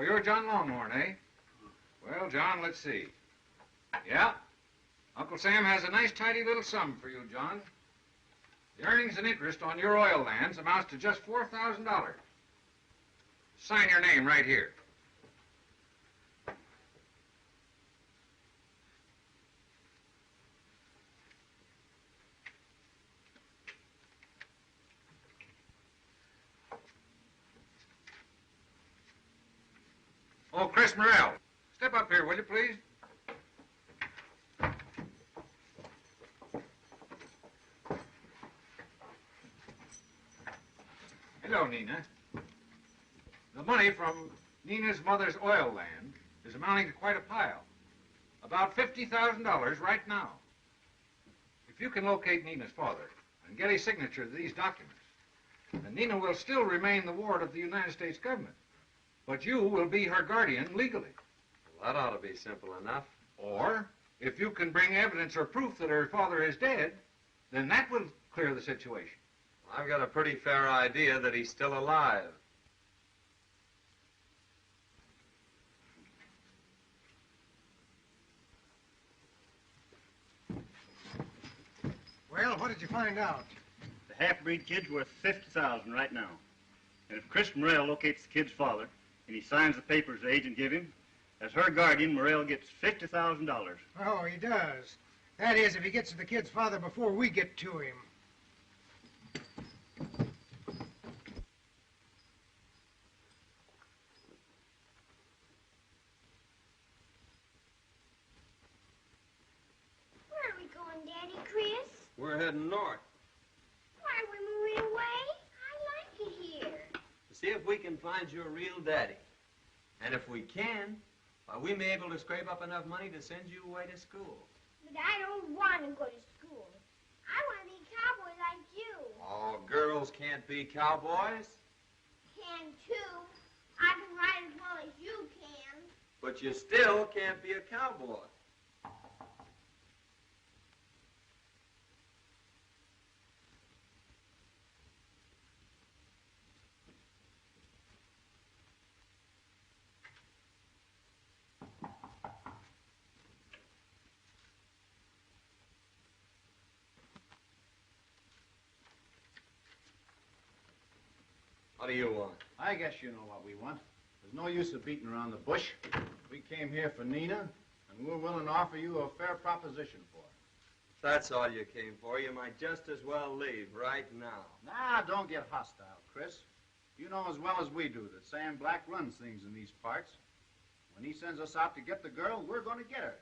So you're John Longhorn, eh? Well, John, let's see. Yeah, Uncle Sam has a nice, tidy little sum for you, John. The earnings and interest on your oil lands amounts to just $4,000. Sign your name right here. Oh, Chris Morrell, step up here, will you, please? Hello, Nina. The money from Nina's mother's oil land is amounting to quite a pile. About $50,000 right now. If you can locate Nina's father and get his signature to these documents, then Nina will still remain the ward of the United States government. But you will be her guardian legally. Well, that ought to be simple enough. Or, if you can bring evidence or proof that her father is dead, then that will clear the situation. I've got a pretty fair idea that he's still alive. Well, what did you find out? The half-breed kid's worth $50,000 right now. And if Chris Morrell locates the kid's father, and he signs the papers the agent give him, as her guardian, Morrell gets $50,000. Oh, he does. That is, if he gets to the kid's father before we get to him. Where are we going, Daddy, Chris? We're heading north Why are we moving away? I like it here. to see if we can find your real daddy. And if we can, we may be able to scrape up enough money to send you away to school. But I don't want to go to school. I want to be a cowboy like you. Oh, girls can't be cowboys. Can too. I can ride as well as you can. But you still can't be a cowboy. What do you want? I guess you know what we want. There's no use of beating around the bush. We came here for Nina, and we're willing to offer you a fair proposition for her. If that's all you came for, you might just as well leave right now. Nah, don't get hostile, Chris. You know as well as we do that Sam Black runs things in these parts. When he sends us out to get the girl, we're going to get her.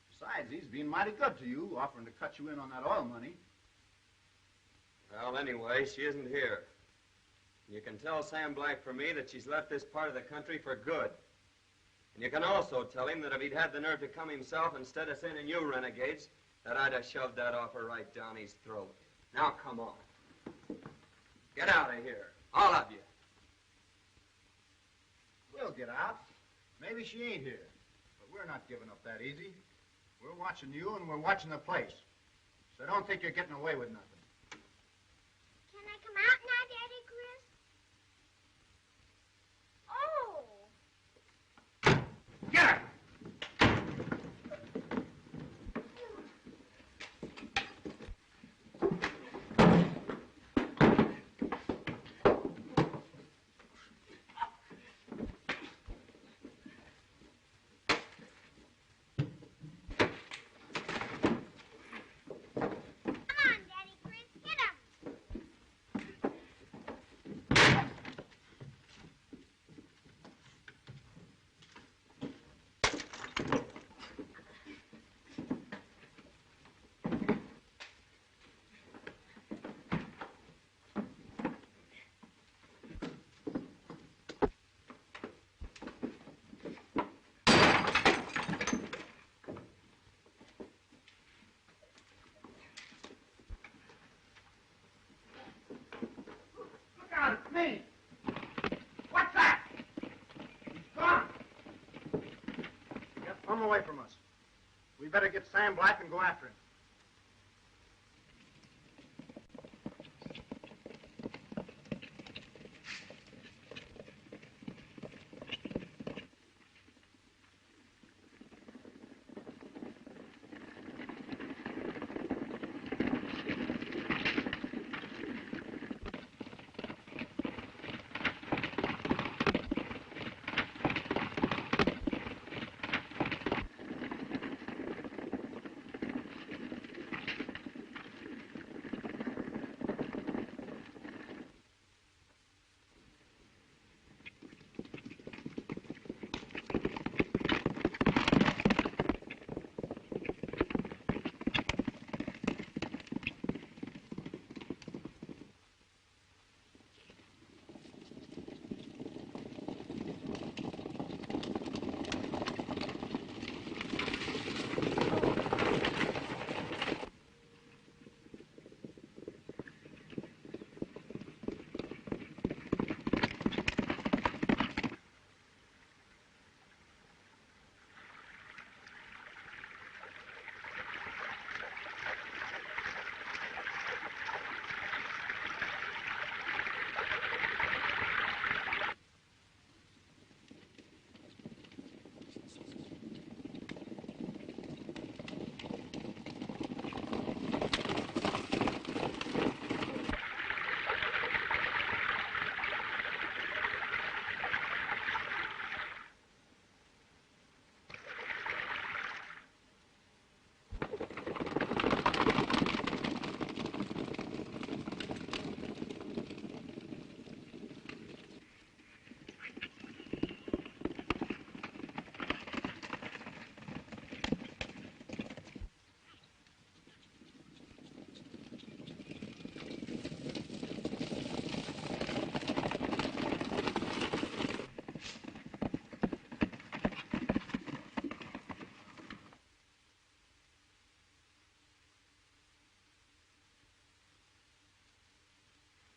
Besides, he's being mighty good to you, offering to cut you in on that oil money. Well, anyway, she isn't here. You can tell Sam Black for me that she's left this part of the country for good. And you can also tell him that if he'd had the nerve to come himself instead of sending you renegades, that I'd have shoved that offer right down his throat. Now, come on. Get out of here, all of you. We'll get out. Maybe she ain't here, but we're not giving up that easy. We're watching you, and we're watching the place. So don't think you're getting away with nothing. Can I come out now, Daddy, Chris? Oh. Get her! Me! What's that? He's gone. Get plumb away from us. We better get Sam Black and go after him.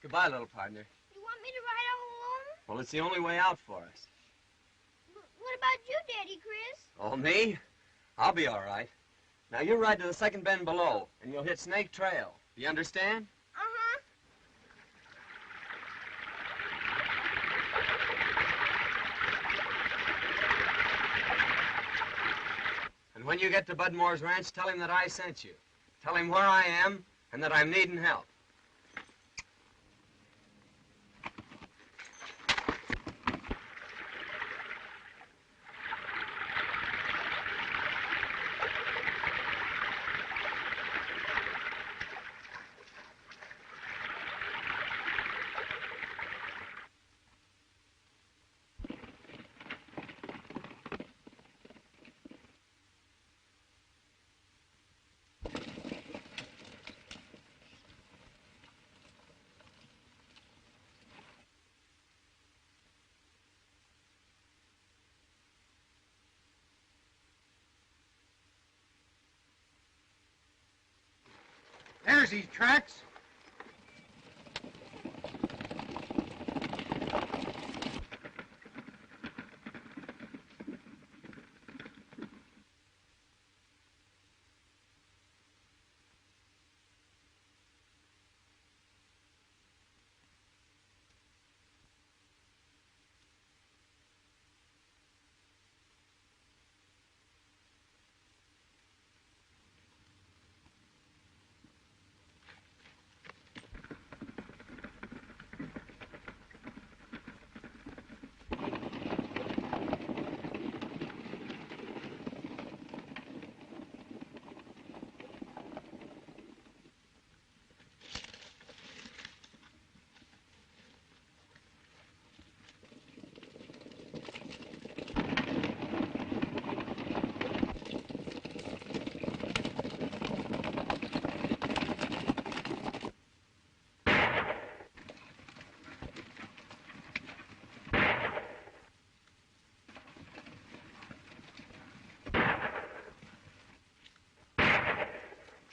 Goodbye, little partner. You want me to ride all alone? Well, it's the only way out for us. What about you, Daddy Chris? Oh, me? I'll be all right. Now, you ride to the second bend below, and you'll hit Snake Trail. Do you understand? Uh-huh. And when you get to Bud Moore's ranch, tell him that I sent you. Tell him where I am and that I'm needing help. There's these tracks.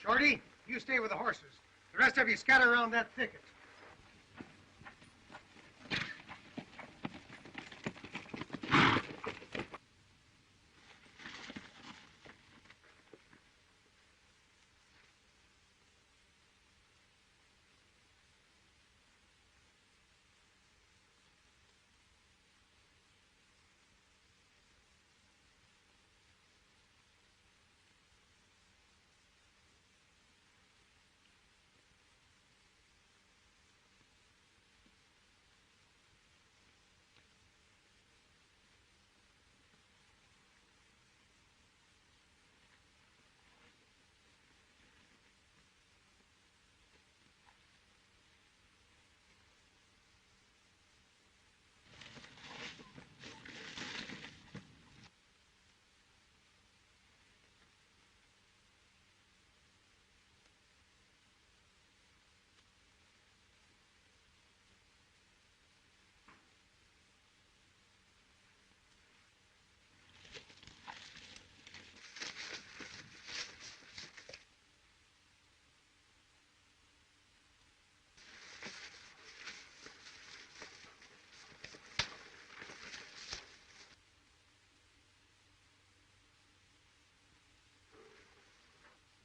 Shorty, you stay with the horses. The rest of you scatter around that thicket.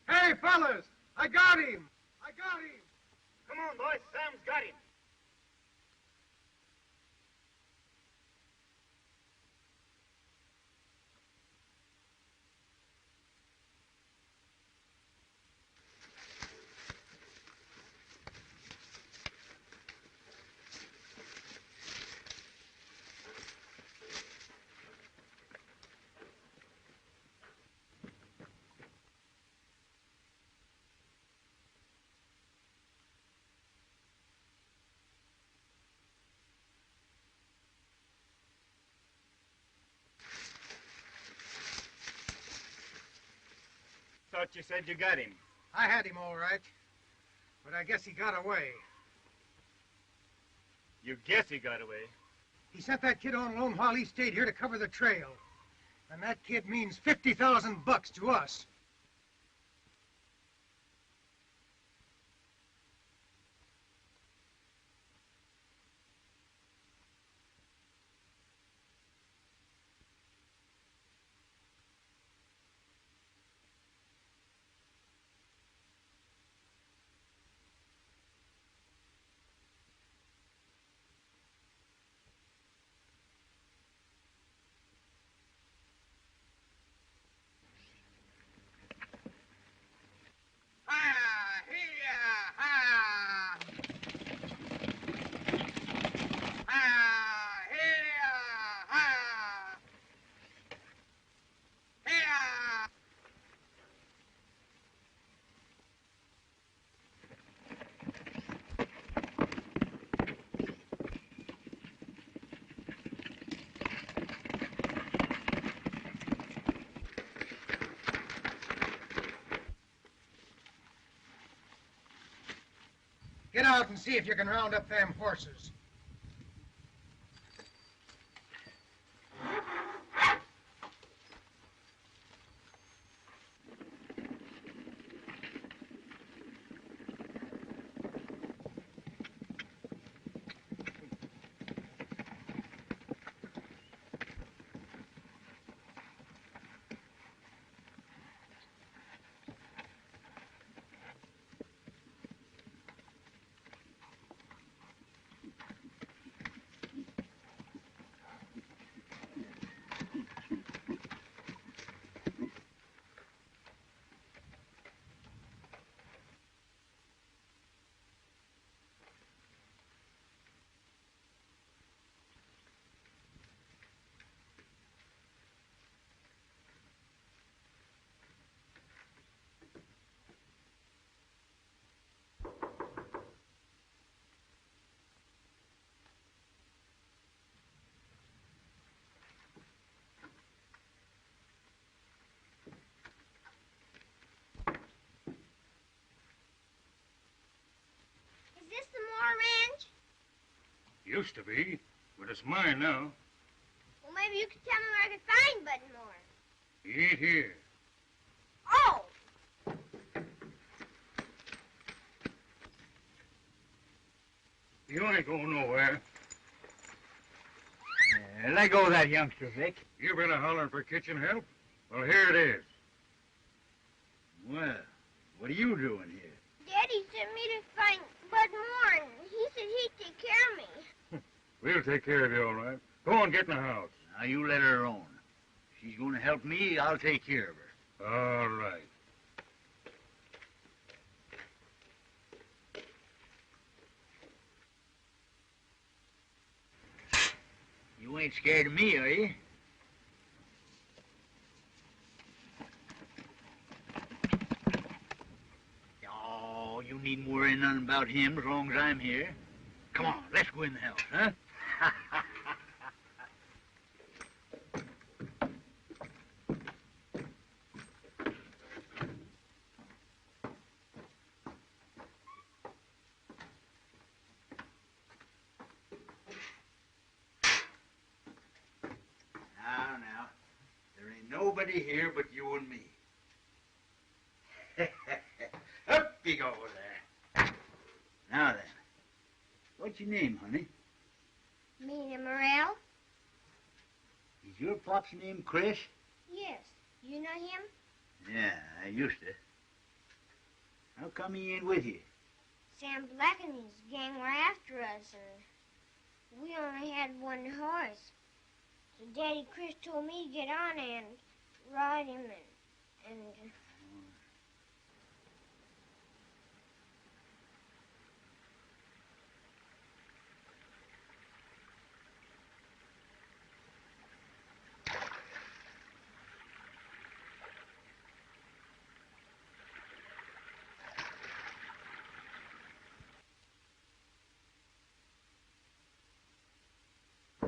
Hey, fellas! I got him! I got him! Come on, boys. Sam's got him. Thought you said you got him. I had him all right, but I guess he got away. You guess he got away. He sent that kid on loan while he stayed here to cover the trail. And that kid means $50,000 to us. Get out and see if you can round up them horses. Is this the Moore Ranch? Used to be, but it's mine now. Well, maybe you could tell me where I could find Bud Moore. He ain't here. Oh! You ain't going nowhere. Let go of that youngster, Vic. You been a-hollering for kitchen help? Well, here it is. Well, what are you doing here? Daddy sent me to find Bud Moore, and he said he'd take care of me. We'll take care of you, all right. Go on, get in the house. Now, you let her alone. She's going to help me, I'll take care of her. All right. You ain't scared of me, are you? Oh, you needn't worry nothing about him as long as I'm here. Come on, let's go in the house, huh? Now, there ain't nobody here but you and me. Up you go there. Now then, what's your name, honey? Mina Morrell? Is your pop's name Chris? Yes. You know him? Yeah, I used to. How come he ain't with you? Sam Black and his gang were after us, and we only had one horse. So Daddy Chris told me to get on and ride him and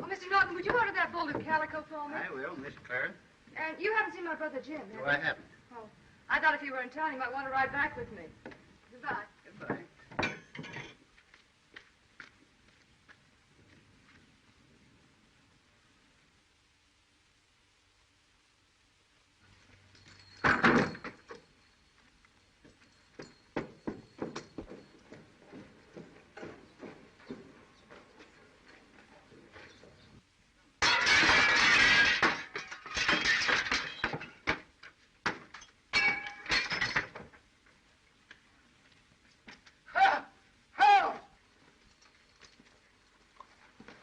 Mr. Norton, would you order that bolt of calico for me? I will, Miss Clarence. And you haven't seen my brother Jim, have No, you? I haven't. Oh, I thought if you were in town, you might want to ride back with me. Goodbye. Goodbye.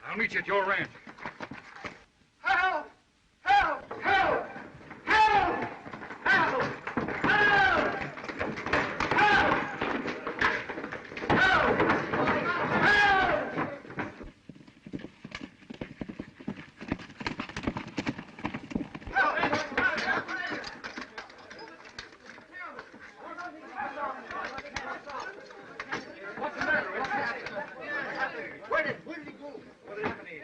I'll meet you at your ranch. Help! Help! Help! Help! Help! Help! Help! Help! Help! What's the matter? What's happened? Where did he go? What happened to you?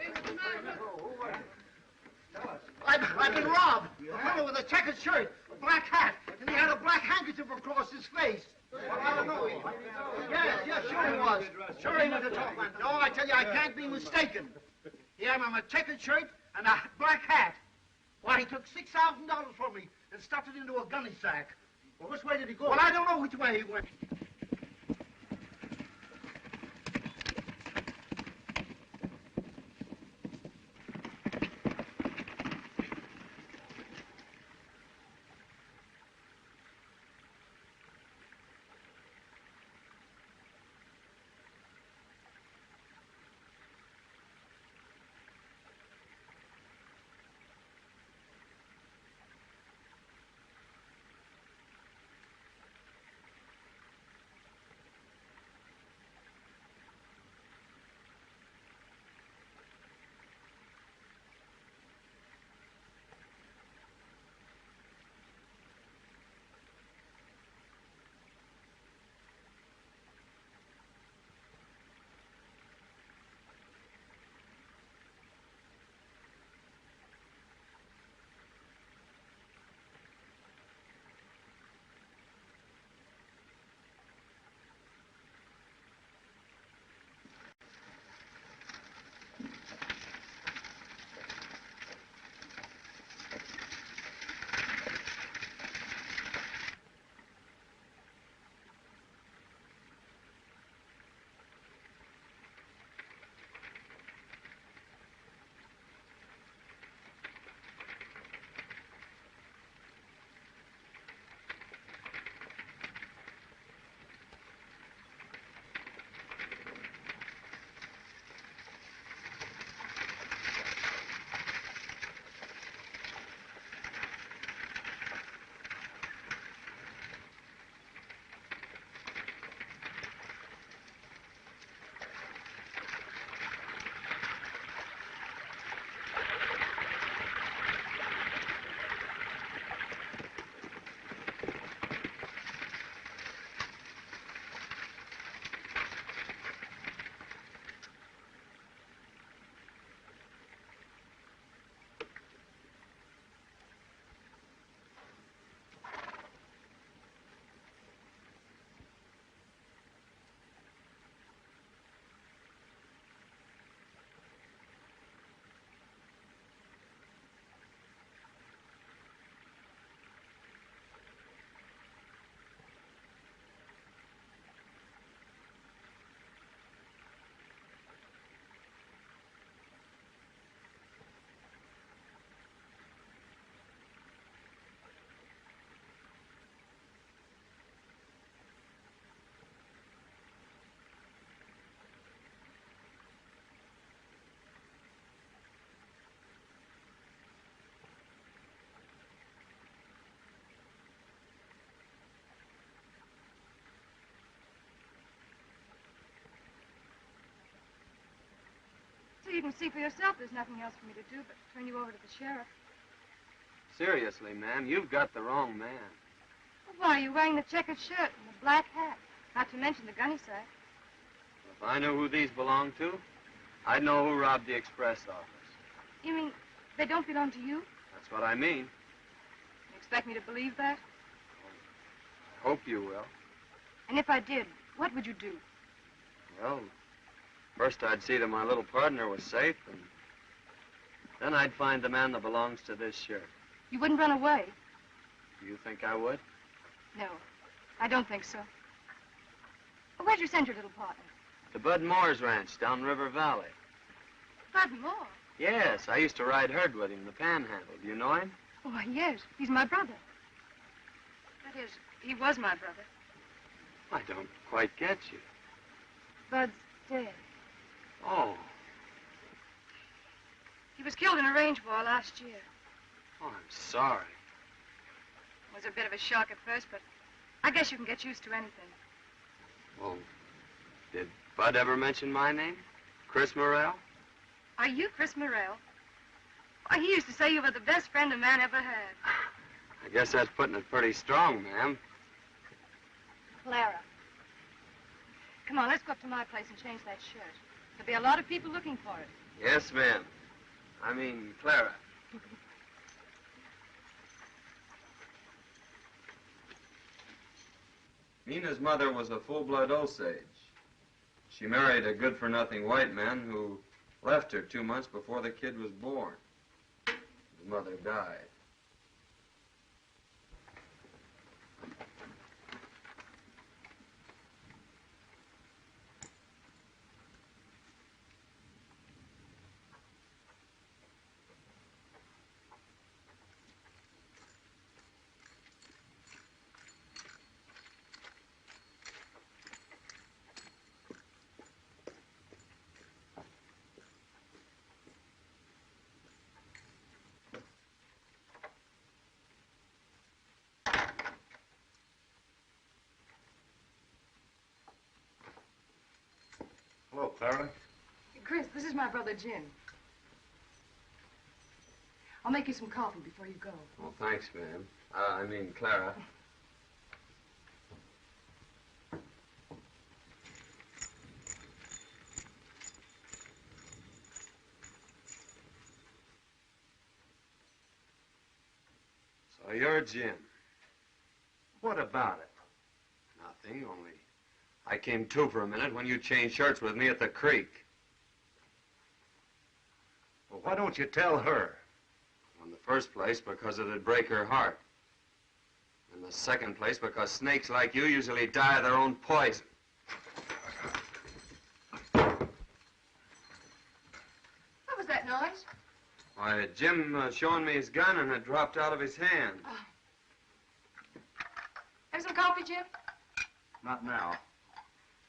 I've been robbed. A fellow with a checkered shirt, a black hat, and he had a black handkerchief across his face. I don't know. Yes, sure he was. Sure ain't what to talk about. No, I tell you, I can't be mistaken. He had on a checkered shirt and a black hat. Why, he took $6,000 from me and stuffed it into a gunny sack. Well, which way did he go? Well, I don't know which way he went. So you can see for yourself there's nothing else for me to do but turn you over to the sheriff. Seriously, ma'am, you've got the wrong man. Well, why are you wearing the checkered shirt and the black hat? Not to mention the gunny sack. If I knew who these belonged to, I'd know who robbed the express office. You mean they don't belong to you? That's what I mean. You expect me to believe that? I hope you will. And if I did, what would you do? Well, first I'd see that my little partner was safe, and then I'd find the man that belongs to this shirt. You wouldn't run away? Do you think I would? No, I don't think so. Well, where'd you send your little partner? To Bud Moore's ranch down River Valley. Bud Moore? Yes, I used to ride herd with him, the Panhandle. Do you know him? Oh, yes. He's my brother. That is, he was my brother. I don't quite get you. Bud's dead. Oh. He was killed in a range war last year. Oh, I'm sorry. It was a bit of a shock at first, but I guess you can get used to anything. Well, did Bud ever mention my name? Chris Morrell? Are you Chris Morrell? Why, he used to say you were the best friend a man ever had. I guess that's putting it pretty strong, ma'am. Clara. Come on, let's go up to my place and change that shirt. There'll be a lot of people looking for it. Yes, ma'am. I mean, Clara. Nina's mother was a full-blood Osage. She married a good-for-nothing white man who left her 2 months before the kid was born. His mother died. Hello, Clara. Chris, this is my brother Jim. I'll make you some coffee before you go. Well, thanks, ma'am. I mean, Clara. So you're Jim. What about it? Nothing, only I came to for a minute when you changed shirts with me at the creek. Well, why don't you tell her? In the first place, because it'd break her heart. In the second place, because snakes like you usually die of their own poison. What was that noise? Why, Jim showing me his gun and it dropped out of his hand. Have some coffee, Jim? Not now.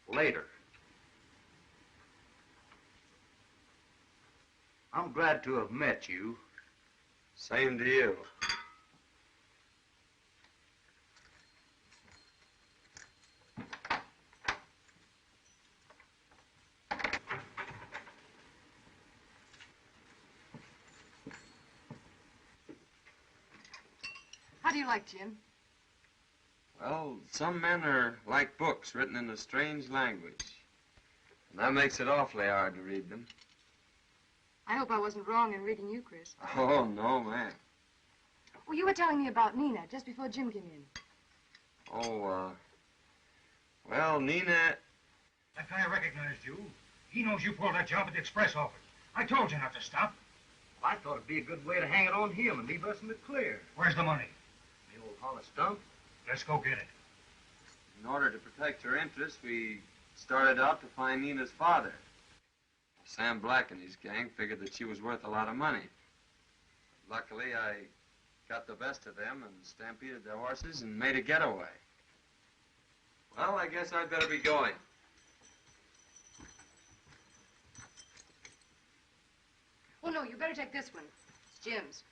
Later. I'm glad to have met you. Same to you. How do you like Jim? Well, some men are like books written in a strange language. And that makes it awfully hard to read them. I hope I wasn't wrong in reading you, Chris. Oh, no, ma'am. Well, you were telling me about Nina just before Jim came in. Oh, well, Nina... That guy recognized you. He knows you pulled that job at the express office. I told you not to stop. I thought it'd be a good way to hang it on him and leave us in the clear. Where's the money? The old hollow stump. Let's go get it. In order to protect her interests, we started out to find Nina's father. Sam Black and his gang figured that she was worth a lot of money. Luckily, I got the best of them and stampeded their horses and made a getaway. Well, I guess I'd better be going. Oh, no, you better take this one. It's Jim's.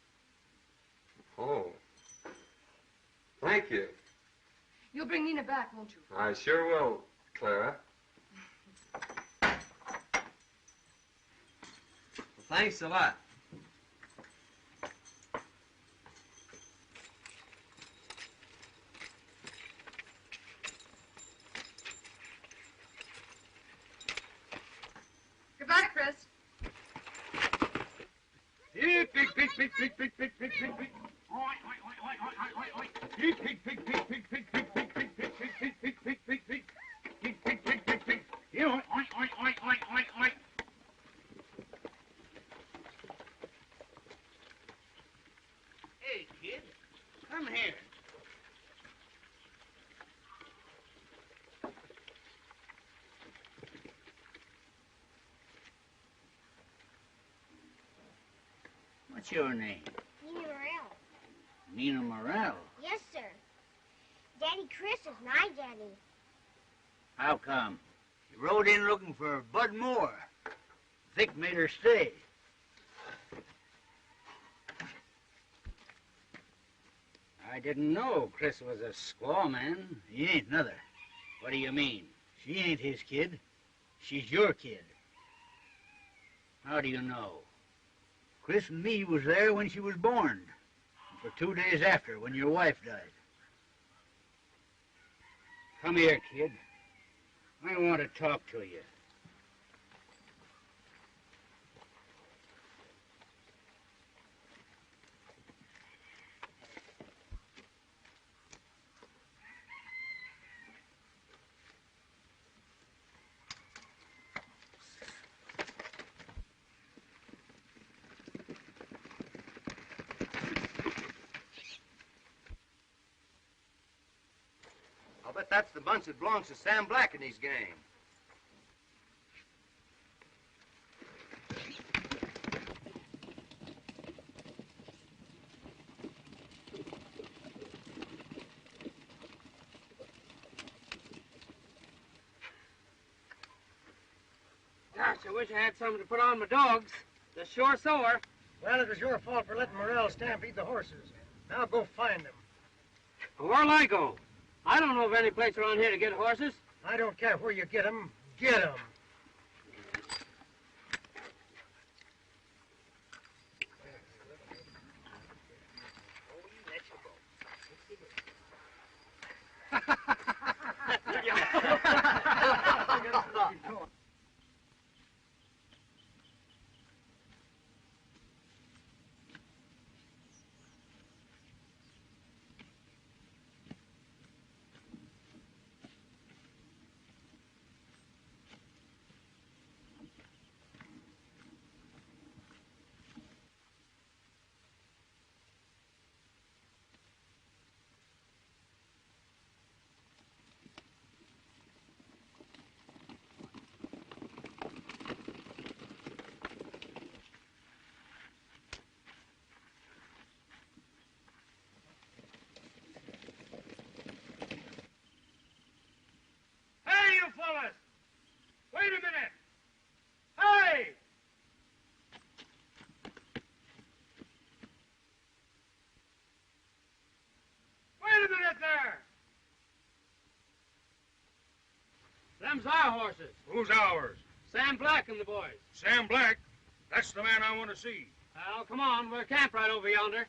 Oh. Thank you. You'll bring Nina back, won't you? I sure will, Clara. Well, thanks a lot. Goodbye, Chris. Pig, pig, pig, pig, pig, pig, pig, pig, pig, pig. Oi, oi, oi, oi, oi, oi, oi. Pig, pig, pig, pig, pig, pig, pig, pig, pig, pig, pig, pig, pig, pig, pig, pig. Pig, pig, pig, pig, pig. Oi, oi, oi, oi, oi, oi, oi. Hey, kid, come here. What's your name? Nina Morrell. Nina Morrell. Yes, sir. Daddy Chris is my daddy. How come? She rode in looking for Bud Moore. Vic made her stay. I didn't know Chris was a squaw man. He ain't neither. What do you mean? She ain't his kid. She's your kid. How do you know? Chris and me was there when she was born. And for 2 days after, when your wife died. Come here, kid. I want to talk to you. that's the bunch that belongs to Sam Black and his gang. Gosh, I wish I had something to put on my dogs. They're sure sore. Well, it was your fault for letting Morrell stampede the horses. Now go find them. Where'll I go? I don't know of any place around here to get horses. I don't care where you get them. Get them. Hey, you fellas! Wait a minute! Hey! Wait a minute there! Them's our horses. Who's ours? Sam Black and the boys. Sam Black? That's the man I want to see. Well, come on. We're camped right over yonder.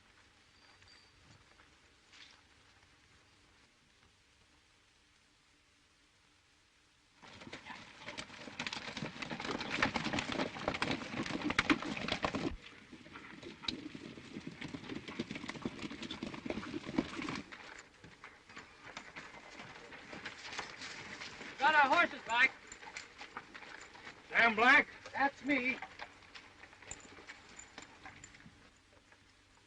Got our horses back. Sam Black? That's me.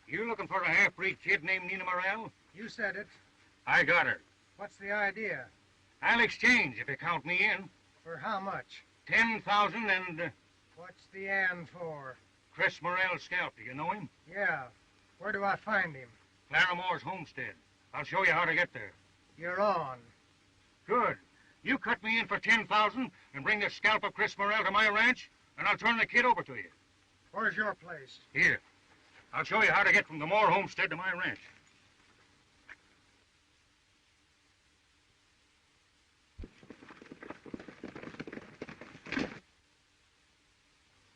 You looking for a half-breed kid named Nina Morrell? You said it. I got her. What's the idea? I'll exchange if you count me in. For how much? 10,000 and What's the and for? Chris Morrell's scalp. Do you know him? Yeah. Where do I find him? Claramore's homestead. I'll show you how to get there. You're on. Good. You cut me in for 10,000 and bring the scalp of Chris Morrell to my ranch, and I'll turn the kid over to you. Where's your place? Here. I'll show you how to get from the Moore homestead to my ranch.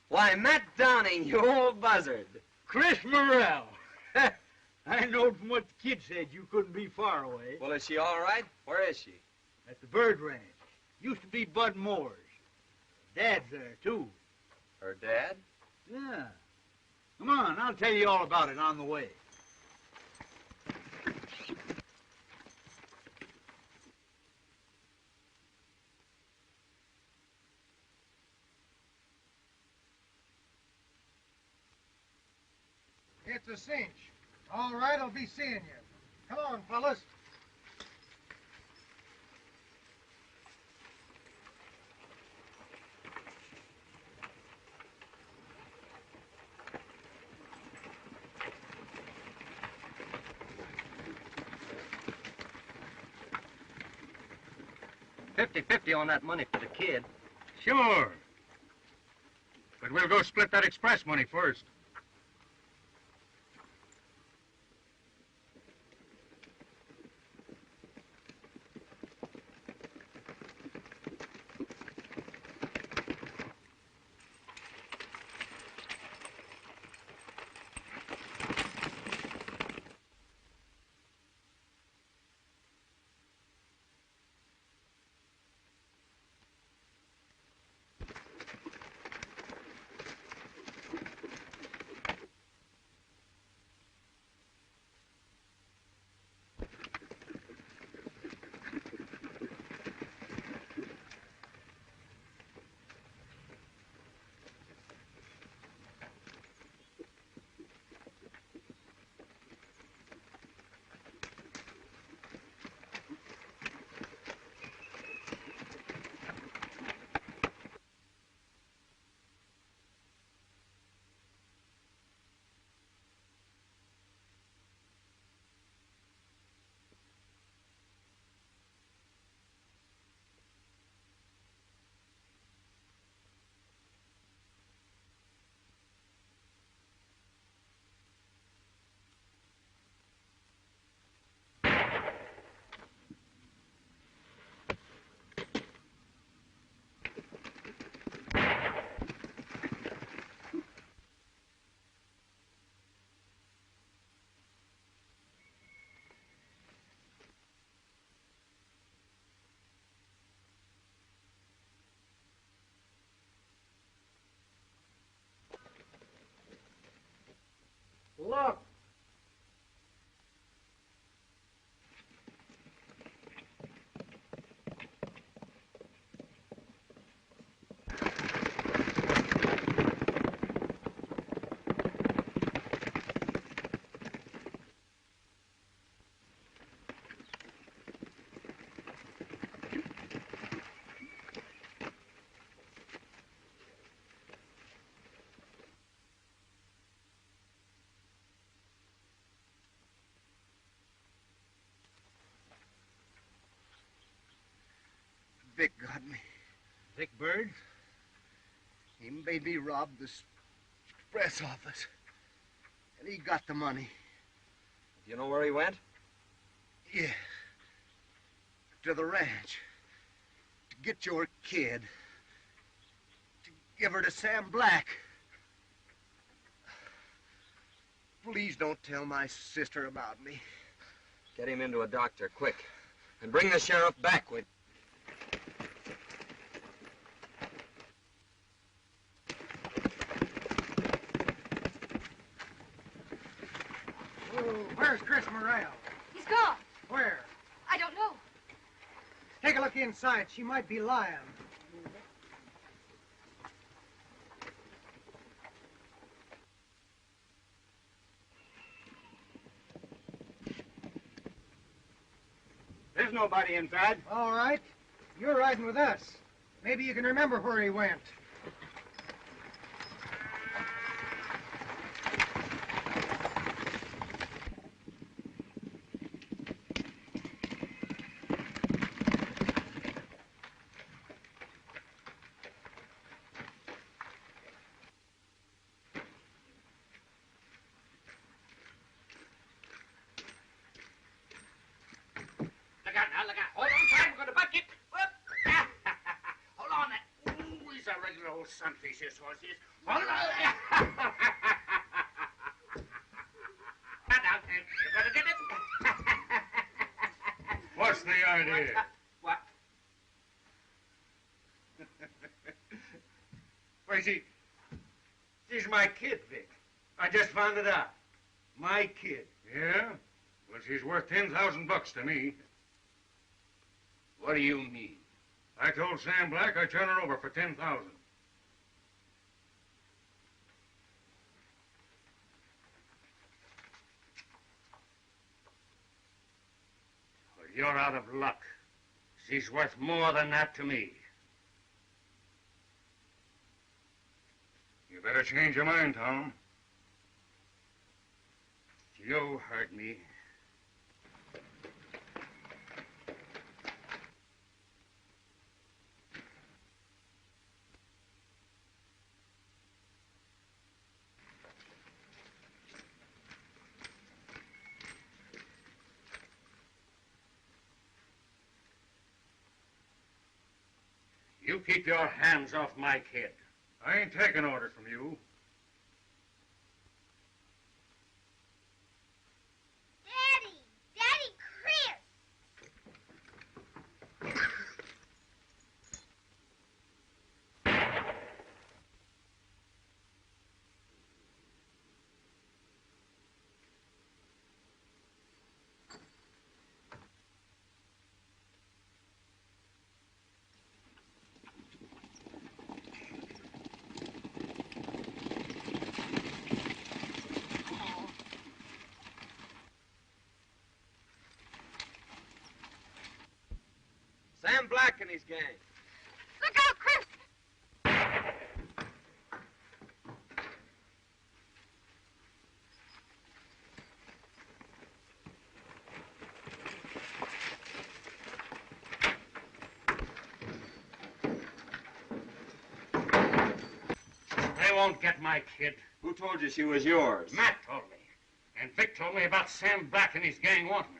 Why, Matt Downing, you old buzzard. Chris Morrell. I knowed from what the kid said you couldn't be far away. Well, is she all right? Where is she? At the Bird Ranch. Used to be Bud Moore's. Dad's there, too. Her dad? Yeah. Come on, I'll tell you all about it on the way. It's a cinch. All right, I'll be seeing you. Come on, fellas. $50-50 on that money for the kid. Sure. But we'll go split that express money first. Sick bird? He made me rob this express office. And he got the money. Do you know where he went? Yeah. To the ranch. To get your kid. To give her to Sam Black. Please don't tell my sister about me. Get him into a doctor, quick. And bring the sheriff back with Oh, where's Chris Morrell? He's gone. Where? I don't know. Take a look inside. She might be lying. There's nobody inside. All right. You're riding with us. Maybe you can remember where he went. Look out now, look out. Hold on tight, we're gonna buck you. Whoop. Hold on. Ooh, he's a regular old sunfish, this horse is. Hold on. Now, you better get it. What's the idea? What? Why, she's my kid, Vic. I just found it out. My kid. Yeah? Well, she's worth $10,000 to me. What do you mean? I told Sam Black I'd turn her over for $10,000. Well, you're out of luck. She's worth more than that to me. You better change your mind, Tom. You heard me. You keep your hands off my kid. I ain't taking orders from you. Daddy! Daddy, Chris! Sam Black and his gang. Look out, Chris! They won't get my kid. Who told you she was yours? Matt told me. And Vic told me about Sam Black and his gang wanting her.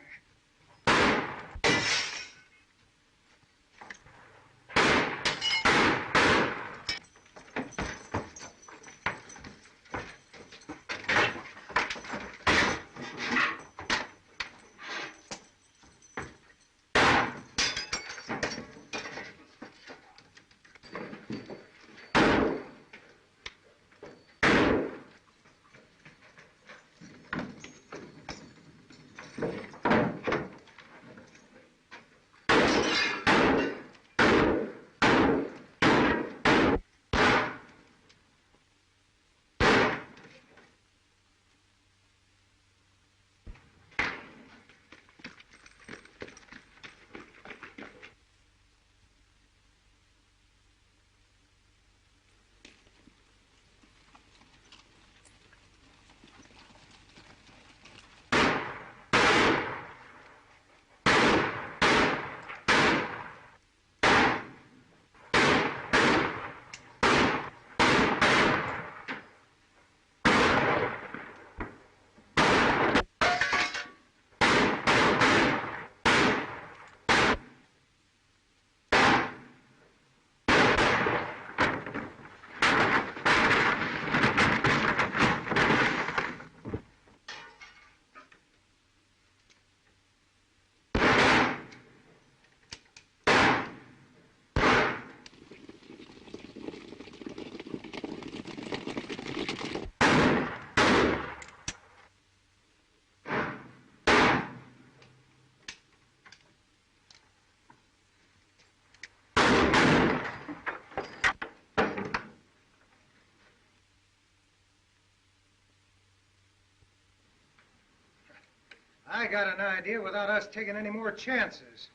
I got an idea without us taking any more chances.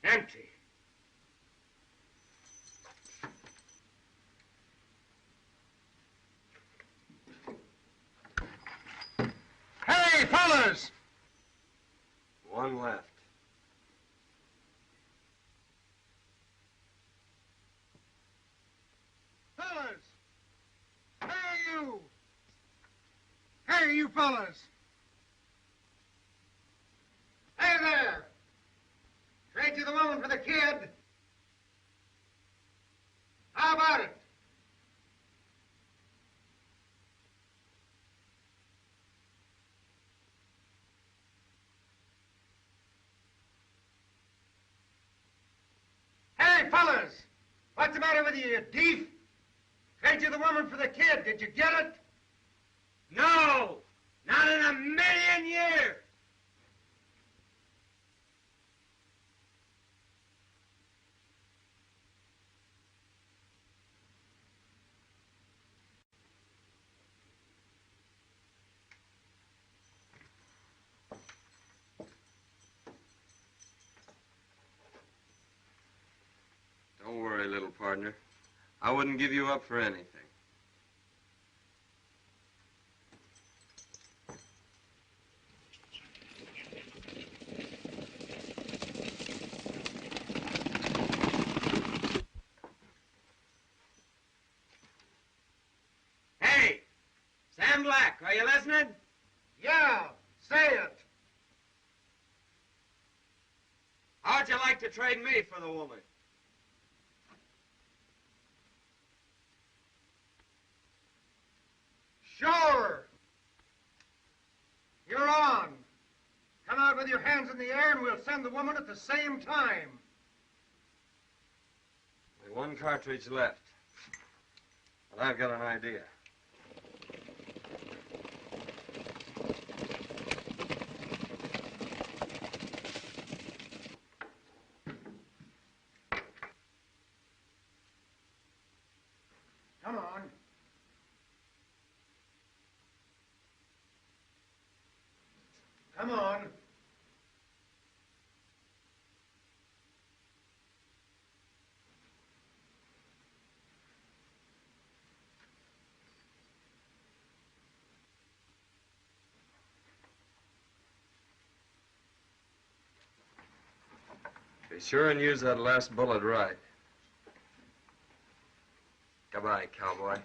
Empty. Hey, fellas! One left. Fellas! Hey, you! Hey, you fellas! Hey there! Trade you the woman for the kid? How about it? Hey, fellas! What's the matter with you, you deef? Trade you the woman for the kid. Did you get it? No! Not in a million years! Don't worry, little partner. I wouldn't give you up for anything. Hey! Sam Black, are you listening? Yeah, say it. How'd you like to trade me for the woman? Sure. You're on. Come out with your hands in the air and we'll send the woman at the same time. Only one cartridge left. But I've got an idea. Come on. Come on. Be sure and use that last bullet right. Goodbye, cowboy.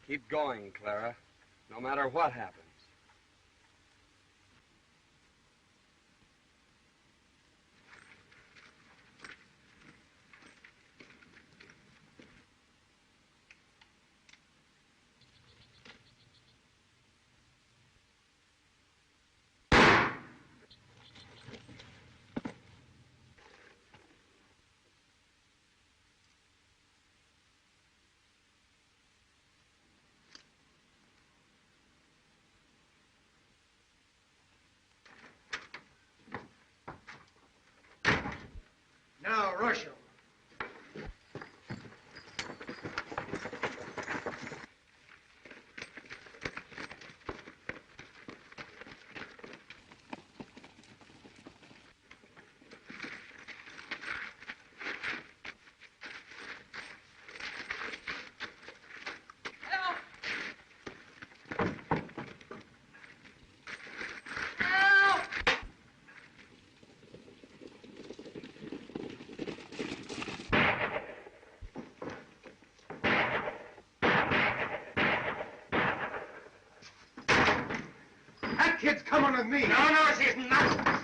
Keep going, Clara, no matter what happens. Now, rush 'em. That kid's coming with me. No, she's not.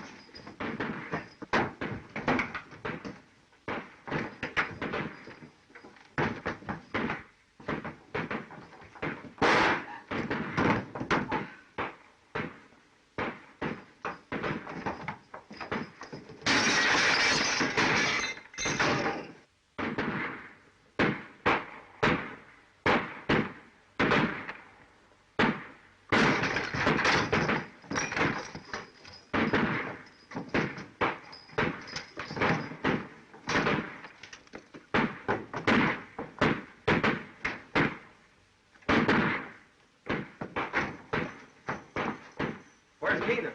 Where's Nina?